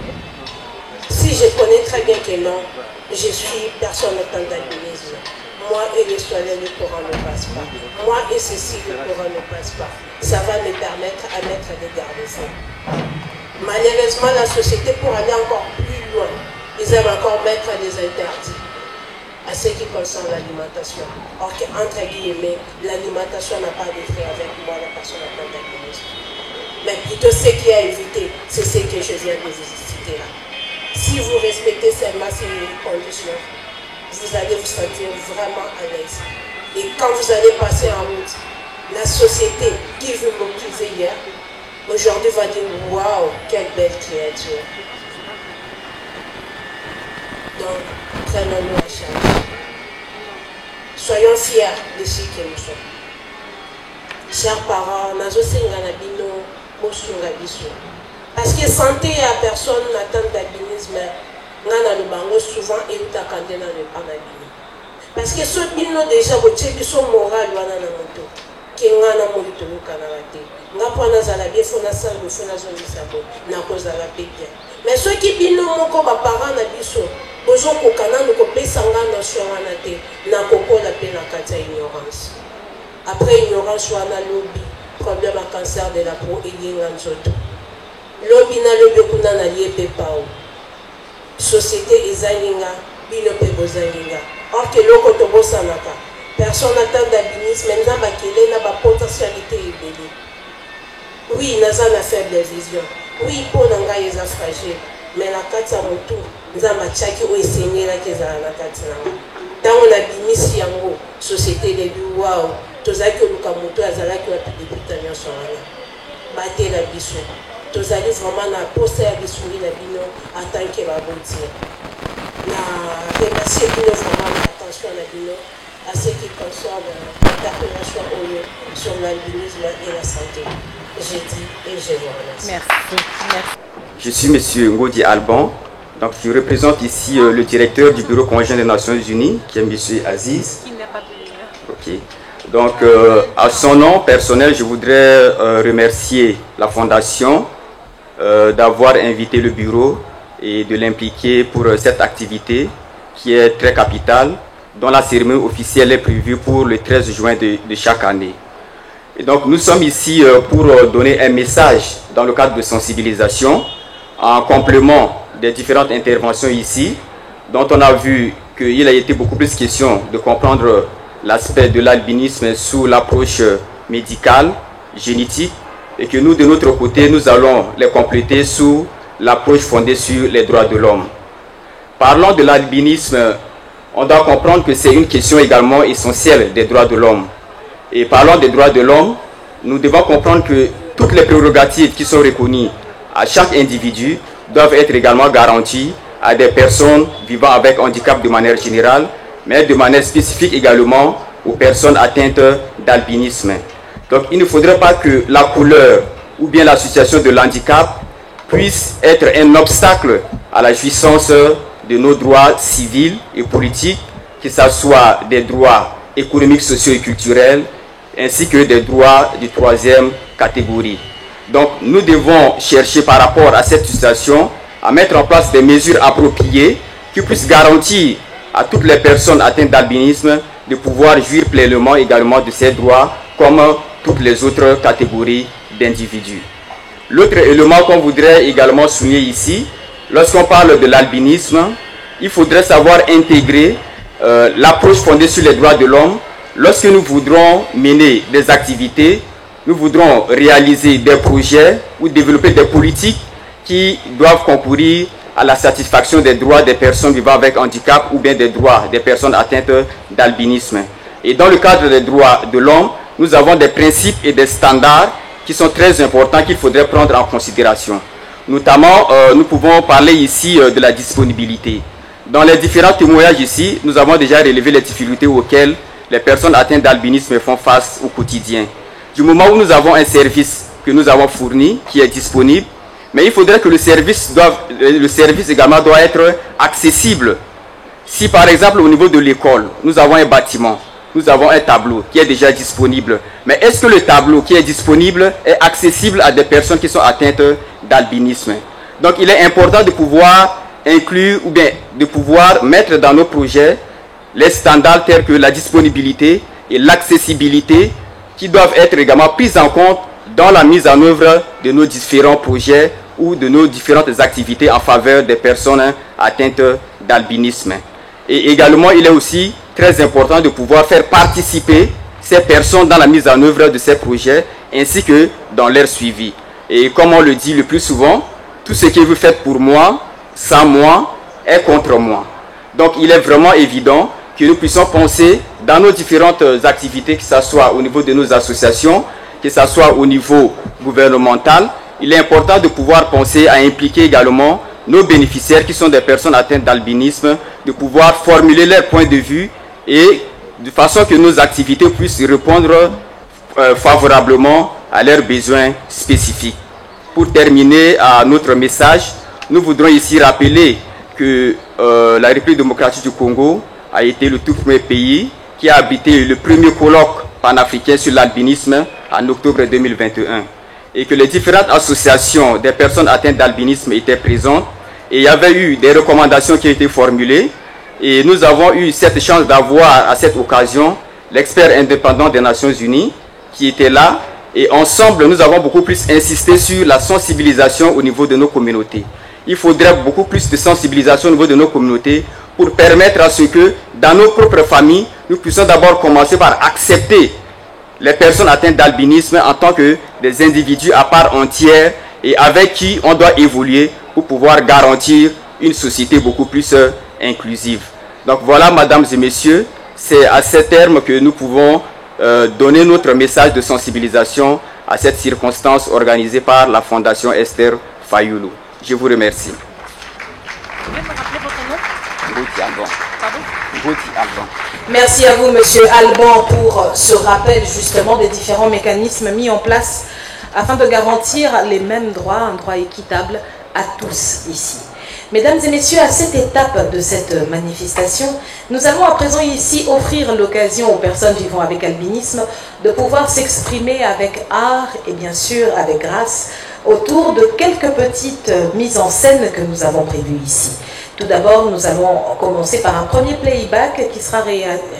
Si je connais très bien que non, je suis personne atteinte d'albinisme. Moi et le soleil, le courant ne passe pas. Moi et ceci, le courant ne passe pas. Ça va me permettre à mettre des garde-fous. Malheureusement, la société, pour aller encore plus loin, ils aiment encore mettre des interdits. à ce qui concerne l'alimentation. Or, entre guillemets, l'alimentation n'a pas d'effet avec moi, la personne atteinte d'albinisme. Mais plutôt ce qui a évité, c'est ce que je viens de vous citer là. Si vous respectez seulement ces conditions, vous allez vous sentir vraiment à l'aise. Et quand vous allez passer en route, la société qui vous mobiliser hier, aujourd'hui va dire waouh, quelle belle créature. Donc, prenons-nous en charge. Soyons fiers de ce que nous sommes. Chers parents, nazosenga na bino mosunga biso. Parce que santé à personne atteinte d'albinisme, ngana le bango souvent eutaka nde na le panabino. Parce que ce bino déjà botie biso moral wana na moto. Ke ngana mo litoluka na rate. Nga pona zala bien fona sa le fona zoni sabo na kozala pe bien. Mais ceux qui bino moko ba parents na biso bozo kokana no kopesa ngana so wana te na kokola pe na kata ignorance. Après ignorance wana lobby problème à cancer de la peau et yenga nzoto. Lobby na lobby kuna na lié pao. Société ezalinga bino pe bozalinga. Or que loko tobo sanaka. Personne atteinte d'albinisme, maintenant n'a pas potentialité ébélée. Oui, naza na faible vision. Oui, pour nanga yeza fragile. Mais la carte à mon tour, naza machaki ou enseigner la keza la carte nanga. Dans on albinisi yango, société de waouh, tozaki oluka moto azalaki wa depuis tanya sorana. Bate la biso. Tozali vraiment na poste ya bisuri na bino en tant que baboti. Na remercier bino vraiment attention na bino. À ce qui concerne l'interpellation sur l'albinisme et la santé. Je dis et je vous remercie. Merci. Je suis M. Ngodi Alban. Donc, je représente ici le directeur du Bureau conjoint des Nations Unies, qui est M. Aziz. Qui n'est pas venu. Ok. Donc, à son nom personnel, je voudrais remercier la Fondation d'avoir invité le Bureau et de l'impliquer pour cette activité qui est très capitale, dont la cérémonie officielle est prévue pour le 13 juin de chaque année. Et donc nous sommes ici pour donner un message dans le cadre de sensibilisation, en complément des différentes interventions ici, dont on a vu qu'il a été beaucoup plus question de comprendre l'aspect de l'albinisme sous l'approche médicale, génétique, et que nous, de notre côté, nous allons les compléter sous l'approche fondée sur les droits de l'homme. Parlons de l'albinisme. On doit comprendre que c'est une question également essentielle des droits de l'homme. Et parlant des droits de l'homme, nous devons comprendre que toutes les prérogatives qui sont reconnues à chaque individu doivent être également garanties à des personnes vivant avec handicap de manière générale, mais de manière spécifique également aux personnes atteintes d'albinisme. Donc il ne faudrait pas que la couleur ou bien la situation de l'handicap puisse être un obstacle à la jouissance de nos droits civils et politiques, que ce soit des droits économiques, sociaux et culturels, ainsi que des droits de troisième catégorie. Donc nous devons chercher par rapport à cette situation à mettre en place des mesures appropriées qui puissent garantir à toutes les personnes atteintes d'albinisme de pouvoir jouir pleinement également de ces droits comme toutes les autres catégories d'individus. L'autre élément qu'on voudrait également souligner ici, lorsqu'on parle de l'albinisme, il faudrait savoir intégrer l'approche fondée sur les droits de l'homme. Lorsque nous voudrons mener des activités, nous voudrons réaliser des projets ou développer des politiques qui doivent concourir à la satisfaction des droits des personnes vivant avec handicap ou bien des droits des personnes atteintes d'albinisme. Et dans le cadre des droits de l'homme, nous avons des principes et des standards qui sont très importants qu'il faudrait prendre en considération. Notamment, nous pouvons parler ici de la disponibilité. Dans les différents témoignages ici, nous avons déjà relevé les difficultés auxquelles les personnes atteintes d'albinisme font face au quotidien. Du moment où nous avons un service que nous avons fourni, qui est disponible, mais il faudrait que le service également doit être accessible. Si par exemple au niveau de l'école, nous avons un bâtiment, nous avons un tableau qui est déjà disponible, mais est-ce que le tableau qui est disponible est accessible à des personnes qui sont atteintes d'albinisme? Donc il est important de pouvoir inclure ou bien de pouvoir mettre dans nos projets les standards tels que la disponibilité et l'accessibilité qui doivent être également prises en compte dans la mise en œuvre de nos différents projets ou de nos différentes activités en faveur des personnes atteintes d'albinisme. Et également, il est aussi très important de pouvoir faire participer ces personnes dans la mise en œuvre de ces projets ainsi que dans leur suivi. Et comme on le dit le plus souvent, tout ce que vous faites pour moi, sans moi, est contre moi. Donc il est vraiment évident que nous puissions penser dans nos différentes activités, que ce soit au niveau de nos associations, que ce soit au niveau gouvernemental, il est important de pouvoir penser à impliquer également nos bénéficiaires qui sont des personnes atteintes d'albinisme, de pouvoir formuler leur point de vue et de façon que nos activités puissent répondre favorablement à leurs besoins spécifiques. Pour terminer à notre message, nous voudrons ici rappeler que la République démocratique du Congo a été le tout premier pays qui a abrité le premier colloque panafricain sur l'albinisme en octobre 2021 et que les différentes associations des personnes atteintes d'albinisme étaient présentes et il y avait eu des recommandations qui ont été formulées et nous avons eu cette chance d'avoir à cette occasion l'expert indépendant des Nations Unies qui était là et ensemble nous avons beaucoup plus insisté sur la sensibilisation au niveau de nos communautés. Il faudrait beaucoup plus de sensibilisation au niveau de nos communautés pour permettre à ce que dans nos propres familles, nous puissions d'abord commencer par accepter les personnes atteintes d'albinisme en tant que des individus à part entière et avec qui on doit évoluer pour pouvoir garantir une société beaucoup plus inclusive. Donc voilà, mesdames et messieurs, c'est à ce terme que nous pouvons donner notre message de sensibilisation à cette circonstance organisée par la Fondation Esther Fayoulou. Je vous remercie. Vous pouvez me rappeler votre nom? Merci à vous, Monsieur Alban, pour ce rappel justement des différents mécanismes mis en place afin de garantir les mêmes droits, un droit équitable à tous ici. Mesdames et messieurs, à cette étape de cette manifestation, nous allons à présent ici offrir l'occasion aux personnes vivant avec albinisme de pouvoir s'exprimer avec art et bien sûr avec grâce autour de quelques petites mises en scène que nous avons prévues ici. Tout d'abord, nous allons commencer par un premier playback qui sera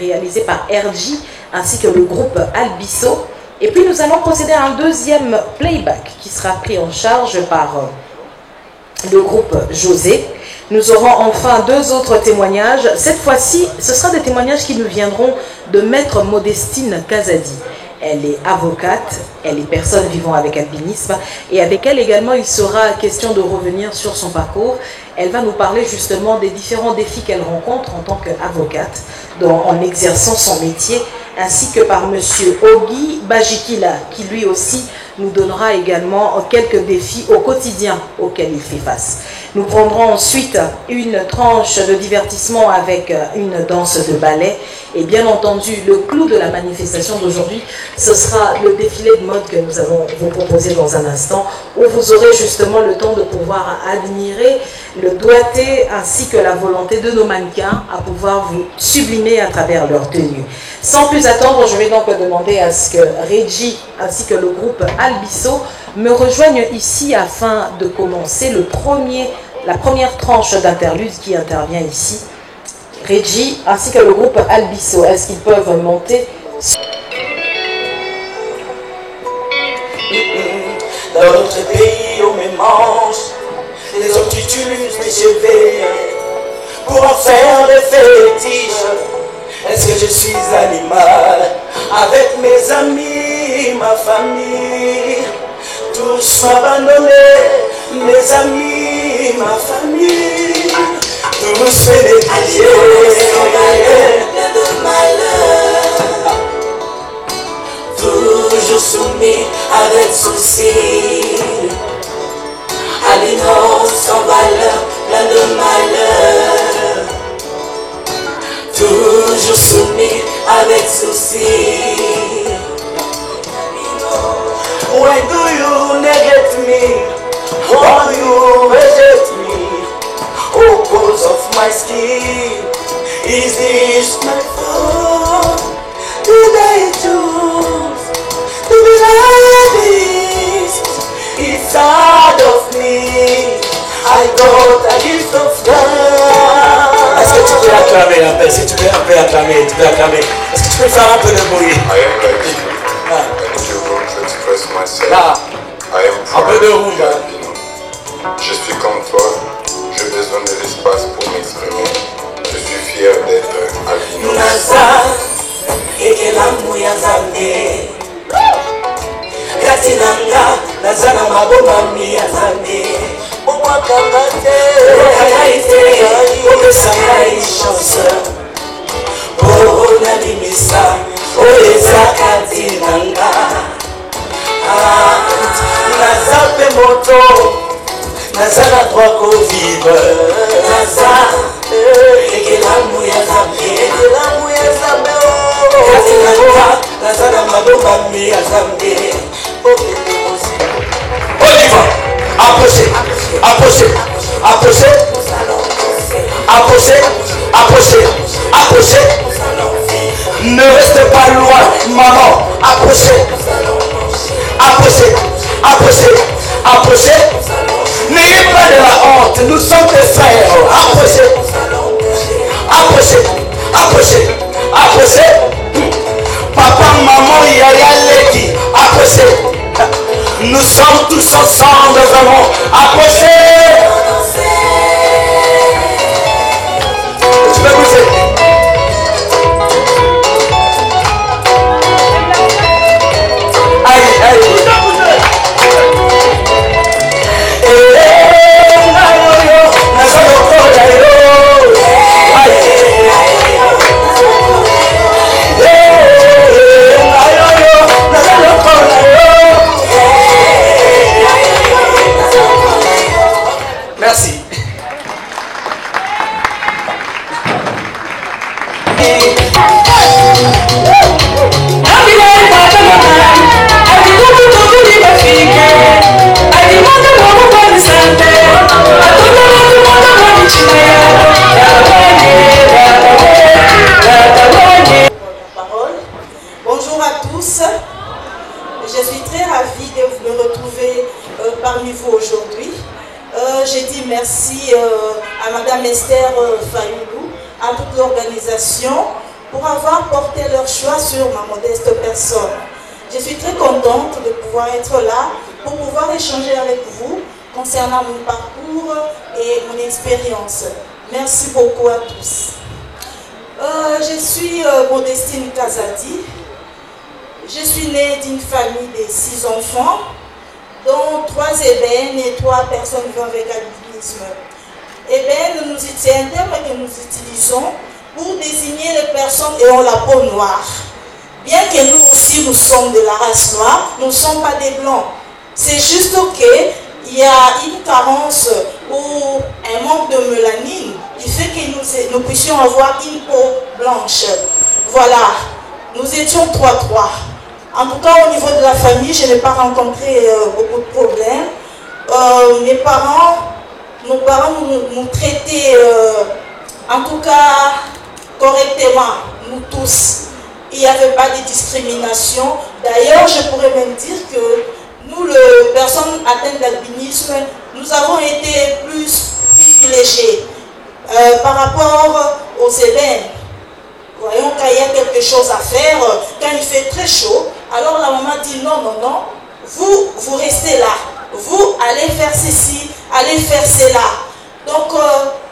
réalisé par RJ ainsi que le groupe Albisso. Et puis nous allons procéder à un deuxième playback qui sera pris en charge par le groupe José. Nous aurons enfin deux autres témoignages. Cette fois-ci, ce sera des témoignages qui nous viendront de Maître Modestine Kazadi. Elle est avocate, elle est personne vivant avec albinisme et avec elle également il sera question de revenir sur son parcours. Elle va nous parler justement des différents défis qu'elle rencontre en tant qu'avocate en exerçant son métier, ainsi que par monsieur Ogi Bajikila qui lui aussi nous donnera également quelques défis au quotidien auxquels il fait face. Nous prendrons ensuite une tranche de divertissement avec une danse de ballet et bien entendu le clou de la manifestation d'aujourd'hui, ce sera le défilé de mode que nous allons vous proposer dans un instant où vous aurez justement le temps de pouvoir admirer le doigté ainsi que la volonté de nos mannequins à pouvoir vous sublimer à travers leur tenue. Sans plus attendre, je vais donc demander à ce que Reggie ainsi que le groupe Albisso me rejoignent ici afin de commencer la première tranche d'interlude qui intervient ici. Reggie ainsi que le groupe Albisso, est-ce qu'ils peuvent monter? Dans notre pays, on me mange, les autres utilisent mes cheveux pour en faire des fétiches. Est-ce que je suis animal? Avec mes amis, ma famille, tous m'abandonnent, mes amis, ma famille, tous me négligent. Toujours soumis avec souci, alignant sans valeur, plein de malheur. Toujours soumis avec souci. When do you negate me? Or you reject me? Oh, cause of my skin. Is this my fault? Did I choose to be like this? It's hard of me. I got a gift of God. Est-ce que tu peux acclamer un peu? Si tu veux un peu acclamer, tu peux acclamer. Est-ce que tu peux faire un peu de bruit? Là, un peu de roue là. Je suis comme toi, j'ai besoin de l'espace pour m'exprimer. Je suis fier d'être albino. Naza, ekelamu ya Nzambe. Kati nanga, naza na mabomami ya Nzambe. Omwakanga te, okangai te, opesa ngai chance. Oh, nabimisa, oyo eza kati nanga. Naza pe moto, naza na droit kovivre. Naza, ekelamu ya Nzambe. Ekelamu ya Nzambe. Kati nanga, naza na mabomami ya Nzambe. On y va. Approchez, approchez, approchez, approchez, approchez, approchez. Ne restez pas loin, maman. Approchez, approchez, approchez, approchez. N'ayez pas de la honte, nous sommes des frères. Approchez, approchez, approchez, approchez. Papa, maman, yaya, Leki, approchez. Nous sommes tous ensemble, vraiment. Approchez. Tu peux bouger. Aïe, aïe. Merci. Bonjour à tous, je suis très ravie de me retrouver parmi vous aujourd'hui. J'ai dit merci à Madame Esther Fayoulou, à toute l'organisation pour avoir porté leur choix sur ma modeste personne. Je suis très contente de pouvoir être là pour pouvoir échanger avec vous concernant mon parcours et mon expérience. Merci beaucoup à tous. Je suis Modestine Kazadi. Je suis née d'une famille de 6 enfants, dont 3 ébènes et 3 personnes vivant avec albinisme. Ébène, c'est un terme que nous utilisons pour désigner les personnes ayant la peau noire. Bien que nous aussi, nous sommes de la race noire, nous ne sommes pas des blancs. C'est juste qu'il y a une carence ou un manque de mélanine qui fait que nous puissions avoir une peau blanche. Voilà, nous étions 3-3. En tout cas, au niveau de la famille, je n'ai pas rencontré beaucoup de problèmes. Nos parents nous traitaient, en tout cas, correctement, nous tous. Il n'y avait pas de discrimination. D'ailleurs, je pourrais même dire que nous, les personnes atteintes d'albinisme, nous avons été plus privilégiés par rapport aux ébènes. Voyons qu'il y a quelque chose à faire, quand il fait très chaud, alors la maman dit non, non, non, vous restez là, vous allez faire ceci, allez faire cela. Donc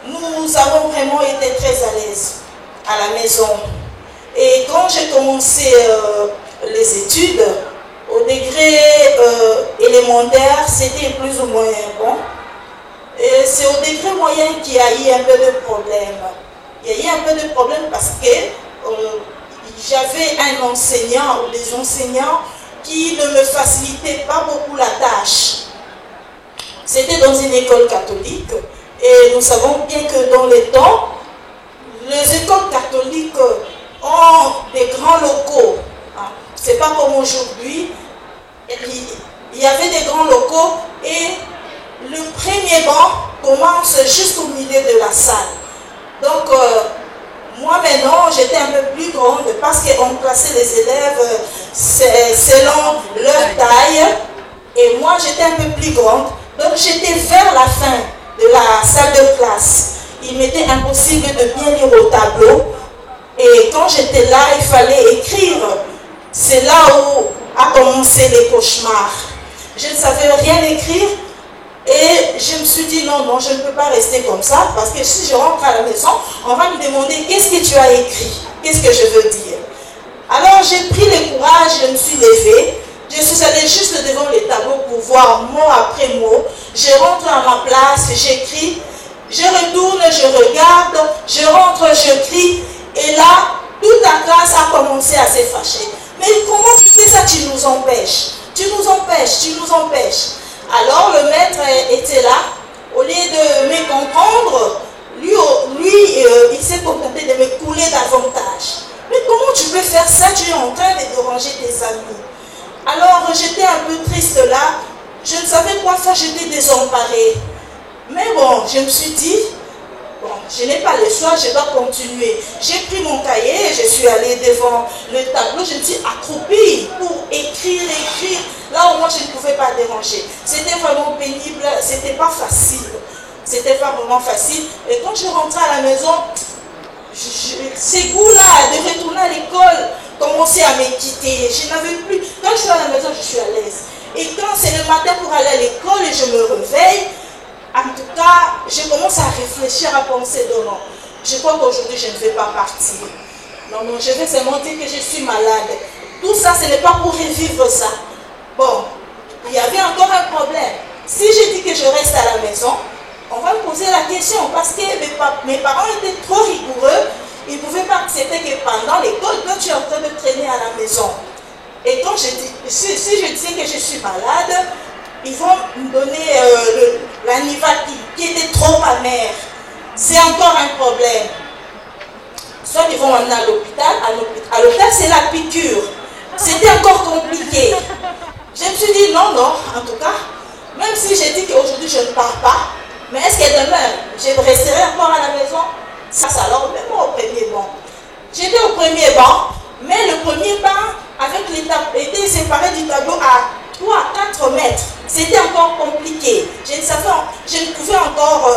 nous avons vraiment été très à l'aise à la maison. Et quand j'ai commencé les études, au degré élémentaire, c'était plus ou moins bon. Et c'est au degré moyen qu'il y a eu un peu de problème. Il y a eu un peu de problème parce que j'avais un enseignant ou des enseignants qui ne me facilitaient pas beaucoup la tâche. C'était dans une école catholique et nous savons bien que dans les temps, les écoles catholiques ont des grands locaux. C'est pas comme aujourd'hui. Il y avait des grands locaux et le premier banc commence juste au milieu de la salle. Donc, moi maintenant, j'étais un peu plus grande parce qu'on classait les élèves selon leur taille. Et moi, j'étais un peu plus grande. Donc, j'étais vers la fin de la salle de classe. Il m'était impossible de bien lire au tableau. Et quand j'étais là, il fallait écrire. C'est là où a commencé les cauchemars. Je ne savais rien écrire. Et je me suis dit, non, non, je ne peux pas rester comme ça, parce que si je rentre à la maison, on va me demander, qu'est-ce que tu as écrit? Qu'est-ce que je veux dire? Alors j'ai pris le courage, je me suis levée, je suis allée juste devant les tableaux pour voir mot après mot. Je rentre à ma place, j'écris, je retourne, je regarde, je rentre, je crie, et là, toute la classe a commencé à se fâcher. Mais comment tu fais ça? Tu nous empêches. Tu nous empêches, tu nous empêches. Alors le maître était là, au lieu de me comprendre, lui il s'est contenté de me couler davantage. Mais comment tu peux faire ça? Tu es en train de déranger tes amis. Alors j'étais un peu triste là, je ne savais quoi faire, j'étais désemparée. Mais bon, je me suis dit, bon, je n'ai pas le choix, je dois continuer. J'ai pris mon cahier, je suis allée devant le tableau, je me suis accroupie pour écrire. Là au moins je ne pouvais pas déranger. C'était vraiment pénible, c'était pas facile. C'était pas vraiment facile. Et quand je rentrais à la maison, ces goûts-là de retourner à l'école commençaient à me quitter. Je n'avais plus. Quand je suis à la maison, je suis à l'aise. Et quand c'est le matin pour aller à l'école et je me réveille, en tout cas, je commence à réfléchir, à penser, non, non, je crois qu'aujourd'hui, je ne vais pas partir. Non, non, je vais seulement dire que je suis malade. Tout ça, ce n'est pas pour revivre ça. Bon, il y avait encore un problème. Si je dis que je reste à la maison, on va me poser la question, parce que mes parents étaient trop rigoureux. Ils ne pouvaient pas accepter que pendant l'école, toi, tu es en train de traîner à la maison. Et quand je dis, si je disais que je suis malade, ils vont me donner la Nivaquine qui était trop amère. C'est encore un problème. Soit ils vont m'emmener à l'hôpital. À l'hôpital, c'est la piqûre. C'était encore compliqué. Je me suis dit, non, non, en tout cas, même si j'ai dit qu'aujourd'hui je ne pars pas, mais est-ce que demain, je resterai encore à la maison? Ça, alors, même moi au premier banc. J'étais au premier banc, mais le premier banc, avec était séparé du tableau à 3 à 4 mètres. C'était encore compliqué. Je ne pouvais encore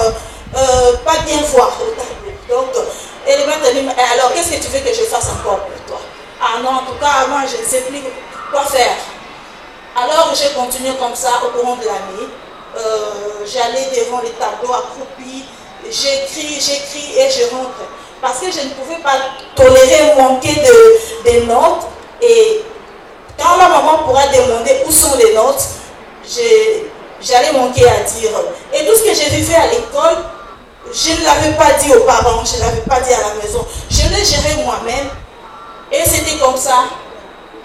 pas bien voir le tableau. Donc, et le maître dit, alors qu'est-ce que tu veux que je fasse encore pour toi? Ah non, en tout cas, moi, je ne sais plus quoi faire. Alors, j'ai continué comme ça au courant de l'année. J'allais devant les tableaux accroupis, j'écris et je rentre. Parce que je ne pouvais pas tolérer manquer de notes. Et quand la maman pourra demander où sont les notes, j'allais manquer à dire. Et tout ce que je vivais à l'école, je ne l'avais pas dit aux parents, je ne l'avais pas dit à la maison. Je l'ai géré moi-même. Et c'était comme ça.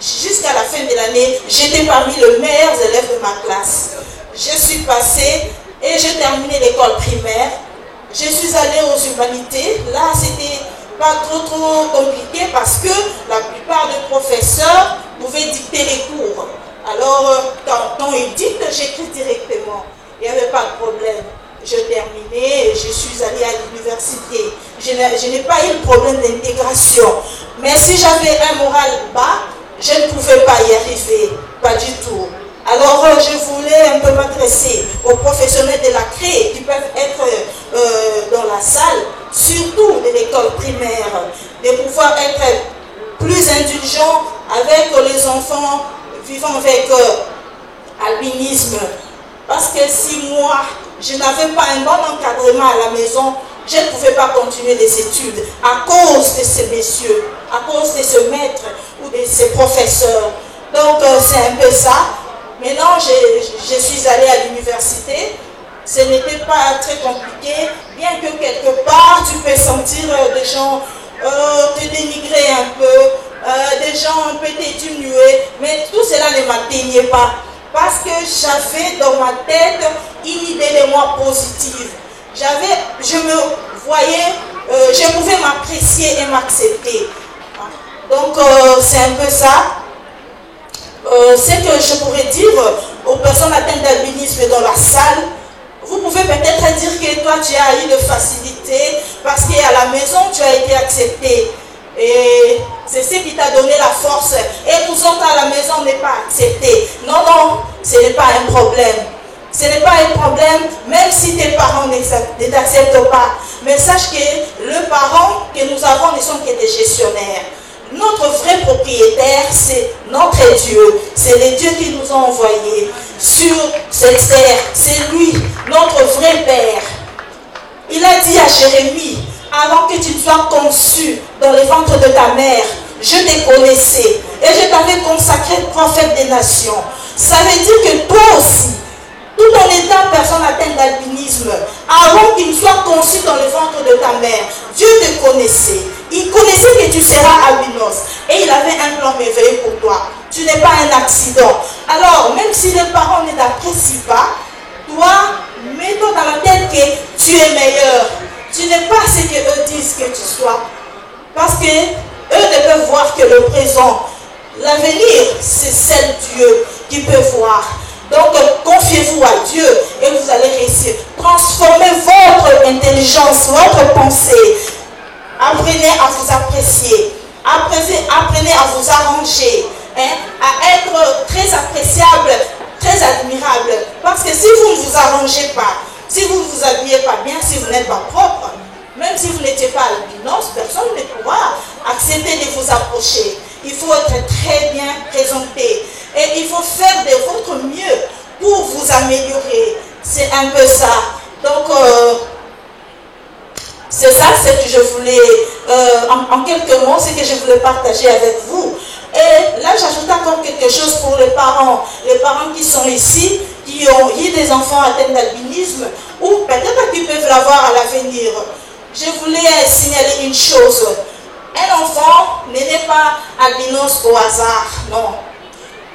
Jusqu'à la fin de l'année, j'étais parmi les meilleurs élèves de ma classe. Je suis passée et j'ai terminé l'école primaire. Je suis allée aux humanités. Là, c'était pas trop compliqué parce que la plupart des professeurs pouvaient dicter les cours. Alors, quand ils dictent, j'écris directement. Il n'y avait pas de problème. Je terminais et je suis allée à l'université. Je n'ai pas eu le problème d'intégration. Mais si j'avais un moral bas, je ne pouvais pas y arriver. Pas du tout. Alors, je voulais un peu m'adresser aux professionnels de la CRE qui peuvent être dans la salle, surtout de l'école primaire, de pouvoir être plus indulgents avec les enfants vivant avec albinisme. Parce que si moi, je n'avais pas un bon encadrement à la maison, je ne pouvais pas continuer les études à cause de ces messieurs, à cause de ce maître ou de ces professeurs. Donc, c'est un peu ça. Maintenant, je suis allée à l'université. Ce n'était pas très compliqué, bien que quelque part, tu peux sentir des gens te dénigrer un peu, des gens un peu te diminuer, mais tout cela ne m'atteignait pas. Parce que j'avais dans ma tête une idée de moi positive. Je me voyais, je pouvais m'apprécier et m'accepter. Donc, c'est un peu ça. Ce que je pourrais dire aux personnes atteintes d'albinisme dans la salle, vous pouvez peut-être dire que toi tu as eu de facilité parce qu'à la maison tu as été accepté. Et c'est ce qui t'a donné la force. Et nous autres à la maison on n'est pas acceptés. Non, non, ce n'est pas un problème. Ce n'est pas un problème, même si tes parents ne t'acceptent pas. Mais sache que les parents que nous avons ne sont que des gestionnaires. Notre vrai propriétaire, c'est notre des dieux. C'est les dieux qui nous ont envoyés sur cette terre. C'est lui, notre vrai Père. Il a dit à Jérémie, avant que tu sois conçu dans le ventre de ta mère, je te connaissais et je t'avais consacré prophète des nations. Ça veut dire que toi aussi, tout en étant personne atteinte d'albinisme, avant qu'il soit conçu dans le ventre de ta mère, Dieu te connaissait. Il connaissait que tu seras albinos et il avait un plan merveilleux pour toi. Tu n'es pas un accident. Alors, même si les parents ne t'apprécient pas, toi, mets-toi dans la tête que tu es meilleur. Tu n'es pas ce que eux disent que tu sois. Parce que eux ne peuvent voir que le présent. L'avenir, c'est seul Dieu qui peut voir. Donc, confiez-vous à Dieu et vous allez réussir. Transformez votre intelligence, votre pensée. Apprenez à vous apprécier. Apprenez à vous arranger. À être très appréciable, très admirable. Parce que si vous ne vous arrangez pas, si vous ne vous habillez pas bien, si vous n'êtes pas propre, même si vous n'étiez pas albinos, personne ne pourra accepter de vous approcher. Il faut être très bien présenté. Et il faut faire de votre mieux pour vous améliorer. C'est un peu ça. Donc, c'est ça ce que je voulais, en quelques mots, ce que je voulais partager avec vous. Et là, j'ajoute encore quelque chose pour les parents qui sont ici, qui ont eu des enfants atteints d'albinisme, ou peut-être qu'ils peuvent l'avoir à l'avenir. Je voulais signaler une chose. Un enfant ne naît pas albinos au hasard, non.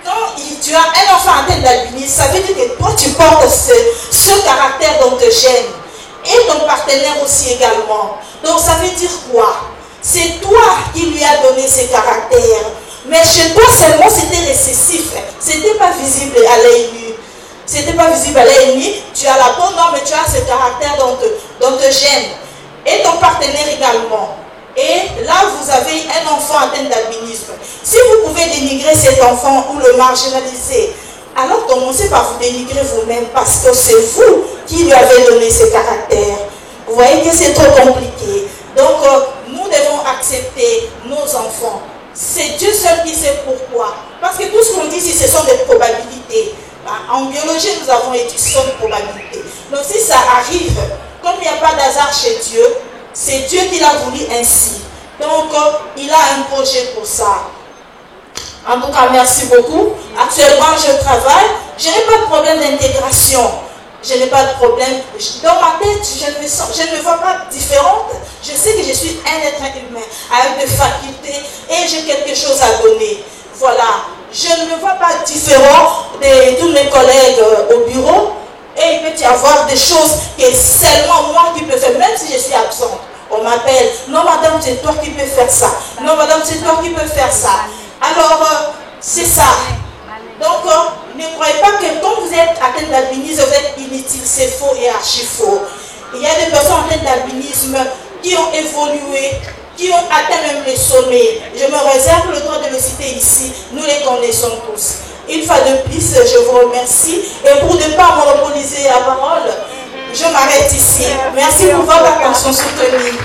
Quand tu as un enfant atteint d'albinisme, ça veut dire que toi, tu portes ce caractère dans tes gènes. Et ton partenaire aussi également. Donc, ça veut dire quoi? C'est toi qui lui as donné ce caractère. Mais chez toi seulement, c'était récessif. C'était pas visible à l'œil nu. C'était pas visible à l'œil nu. Tu as la bonne norme, mais tu as ce caractère dans tes gènes. Et ton partenaire également. Et là, vous avez un enfant atteint d'albinisme. Si vous pouvez dénigrer cet enfant ou le marginaliser, alors commencez par vous dénigrer vous-même parce que c'est vous qui lui avez donné ce caractère. Vous voyez que c'est trop compliqué. Donc, nous devons accepter nos enfants. C'est Dieu seul qui sait pourquoi. Parce que tout ce qu'on dit ici, ce sont des probabilités. En biologie, nous avons étudié ce sont des probabilités. Donc, si ça arrive, comme il n'y a pas d'hasard chez Dieu, c'est Dieu qui l'a voulu ainsi. Donc, il a un projet pour ça. En tout cas, merci beaucoup. Actuellement, je travaille. Je n'ai pas de problème d'intégration. Je n'ai pas de problème. Dans ma tête, je ne me vois pas différente. Je sais que je suis un être humain avec des facultés et j'ai quelque chose à donner. Voilà. Je ne me vois pas différent de tous mes collègues au bureau. Et il peut y avoir des choses que seulement moi qui peux faire, même si je suis absente. On m'appelle, non madame, c'est toi qui peux faire ça. Non madame, c'est toi qui peux faire ça. Alors, c'est ça. Donc, ne croyez pas que quand vous êtes atteint d'albinisme, vous êtes inutile. C'est faux et archi faux. Il y a des personnes atteintes d'albinisme qui ont évolué, qui ont atteint même les sommets. Je me réserve le droit de le citer ici. Nous les connaissons tous. Une fois de plus, je vous remercie. Et pour ne pas monopoliser la parole, je m'arrête ici. Merci pour votre attention soutenue.